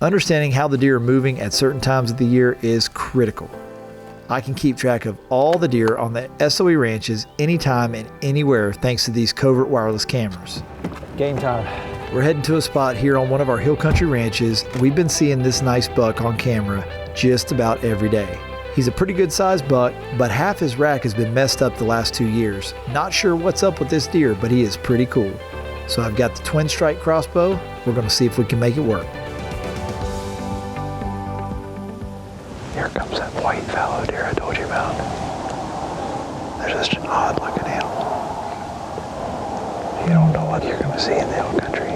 Understanding how the deer are moving at certain times of the year is critical. I can keep track of all the deer on the SOE ranches anytime and anywhere thanks to these covert wireless cameras. Game time. We're heading to a spot here on one of our hill country ranches. We've been seeing this nice buck on camera just about every day. He's a pretty good sized buck, but half his rack has been messed up the last 2 years. Not sure what's up with this deer, but he is pretty cool. So I've got the twin strike crossbow. We're gonna see if we can make it work. Here comes that white fallow deer I told you about. They're just an odd looking animal. You don't know what you're gonna see in the hill country.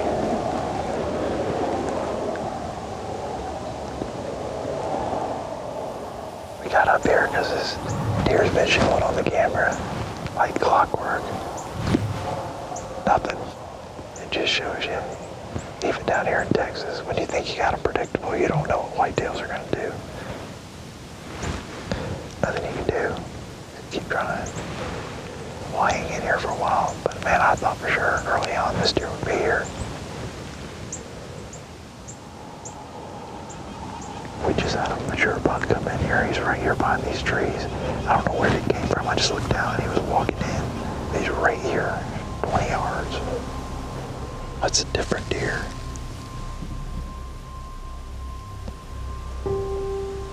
We got up here because this deer's been showing on the camera like clockwork. Nothing. It just shows you. Even down here in Texas, when you think you got them predictable, you don't know what whitetails are gonna do. Nothing you can do. Keep trying. We'll hang in here for a while, but man, I thought for sure early on this deer would be here. We just had a mature buck come in here. He's right here behind these trees. I don't know where he came from. I just looked down and he was walking in. He's right here, 20 yards. That's a different deer.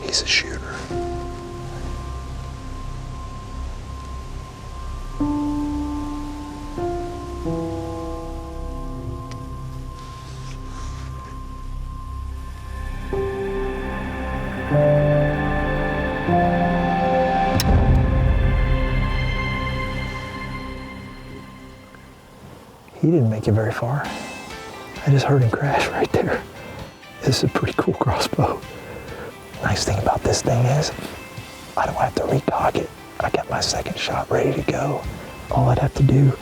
He's a shooter. He didn't make it very far. I just heard him crash right there. This is a pretty cool crossbow. Nice thing about this thing is I don't have to recock it. I got my second shot ready to go. All I'd have to do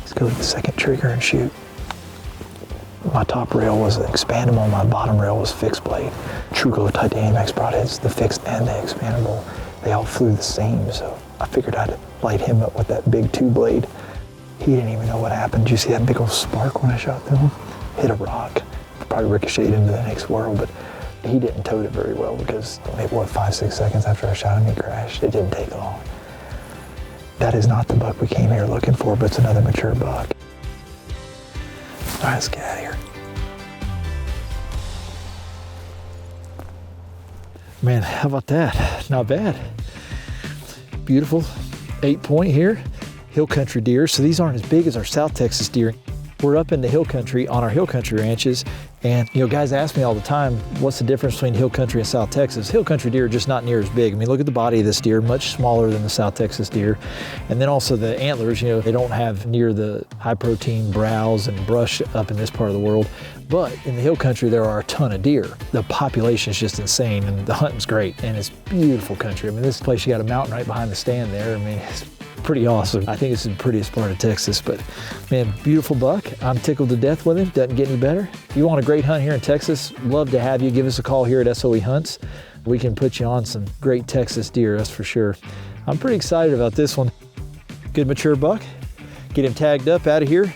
is go to the second trigger and shoot. My top rail was expandable, my bottom rail was fixed blade. Truco Titanium X broadheads, the fixed and the expandable, they all flew the same, so I figured I'd light him up with that big 2-blade. He didn't even know what happened. Did you see that big old spark when I shot through him? Hit a rock. Probably ricocheted into the next world, but he didn't tote it very well because maybe 5-6 seconds after I shot him, he crashed. It didn't take long. That is not the buck we came here looking for, but it's another mature buck. All right, let's get out of here. Man, how about that? Not bad. Beautiful 8-point here. Hill country deer. So these aren't as big as our South Texas deer. We're up in the hill country on our hill country ranches. And guys ask me all the time, what's the difference between hill country and South Texas? Hill country deer are just not near as big. I mean, look at the body of this deer, much smaller than the South Texas deer. And then also the antlers, they don't have near the high protein browse and brush up in this part of the world. But in the hill country, there are a ton of deer. The population is just insane and the hunting's great and it's beautiful country. I mean, this place, you got a mountain right behind the stand there. I mean, it's pretty awesome. I think it's the prettiest part of Texas, but man, beautiful buck. I'm tickled to death with him. Doesn't get any better. If you want a great hunt here in Texas, love to have you. Give us a call here at SOE Hunts. We can put you on some great Texas deer, that's for sure. I'm pretty excited about this one. Good mature buck. Get him tagged up out of here,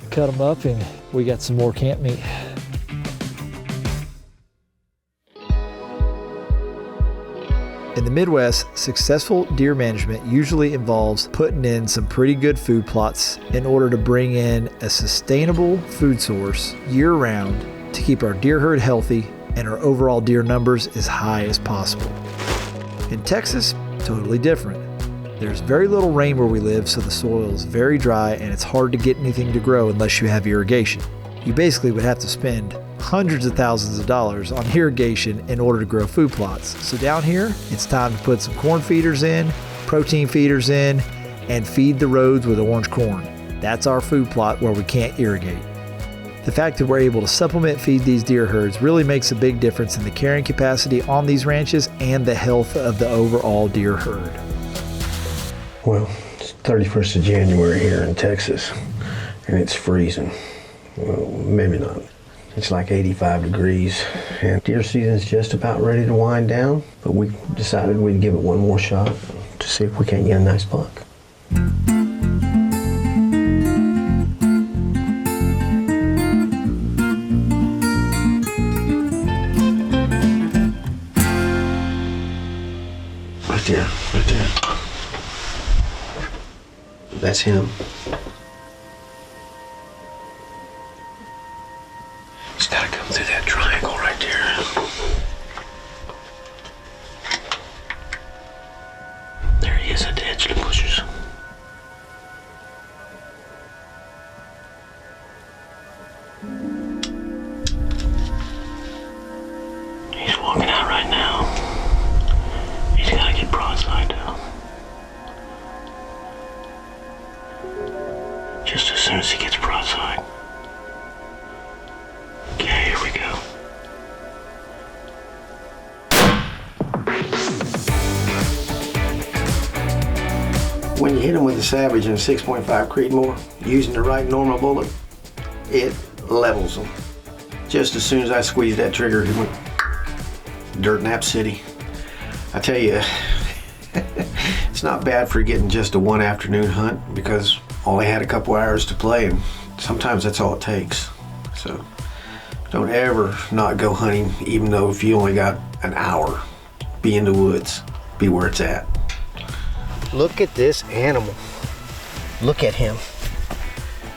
cut him up, and we got some more camp meat. In the Midwest, successful deer management usually involves putting in some pretty good food plots in order to bring in a sustainable food source year-round to keep our deer herd healthy and our overall deer numbers as high as possible. In Texas, totally different. There's very little rain where we live, so the soil is very dry and it's hard to get anything to grow unless you have irrigation. You basically would have to spend hundreds of thousands of dollars on irrigation in order to grow food plots. So down here, it's time to put some corn feeders in, protein feeders in, and feed the roads with orange corn. That's our food plot where we can't irrigate. The fact that we're able to supplement feed these deer herds really makes a big difference in the carrying capacity on these ranches and the health of the overall deer herd. Well, it's 31st of January here in Texas, and it's freezing. Well, maybe not. It's like 85 degrees, and deer season's just about ready to wind down, but we decided we'd give it one more shot to see if we can't get a nice buck. Right there, right there. That's him. He's got to come through that triangle right there. There he is at the edge of the bushes. He's walking out right now. He's got to get broadside though. Just as soon as he gets broadside. Okay, here we go. When you hit him with a Savage and a 6.5 Creedmoor, using the right normal bullet, it levels them. Just as soon as I squeezed that trigger, he went dirt nap city. I tell you, it's not bad for getting just a one afternoon hunt because only had a couple hours to play, and sometimes that's all it takes. So don't ever not go hunting, even though if you only got an hour. Be in the woods, be where it's at. Look at this animal. Look at him.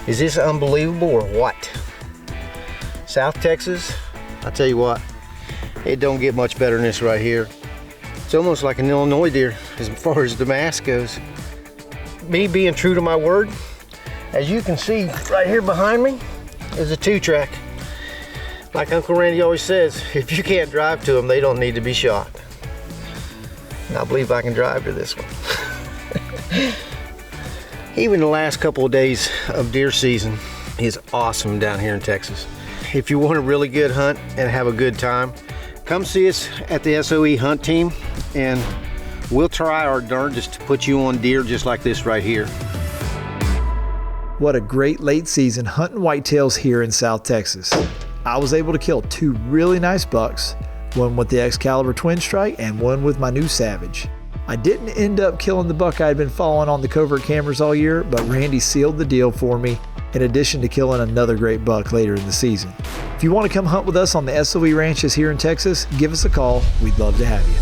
Is this unbelievable or what? South Texas, I tell you what, it don't get much better than this right here. It's almost like an Illinois deer as far as the mass goes. Me being true to my word, as you can see right here behind me is a 2-track. Like Uncle Randy always says, if you can't drive to them, they don't need to be shot. And I believe I can drive to this one. Even the last couple of days of deer season is awesome down here in Texas. If you want a really good hunt and have a good time, come see us at the SOE Hunt Team, and we'll try our darndest to put you on deer just like this right here. What a great late season hunting whitetails here in South Texas. I was able to kill 2 really nice bucks, one with the Excalibur Twin Strike and one with my new Savage. I didn't end up killing the buck I had been following on the covert cameras all year, but Randy sealed the deal for me, in addition to killing another great buck later in the season. If you want to come hunt with us on the SOE ranches here in Texas, give us a call. We'd love to have you.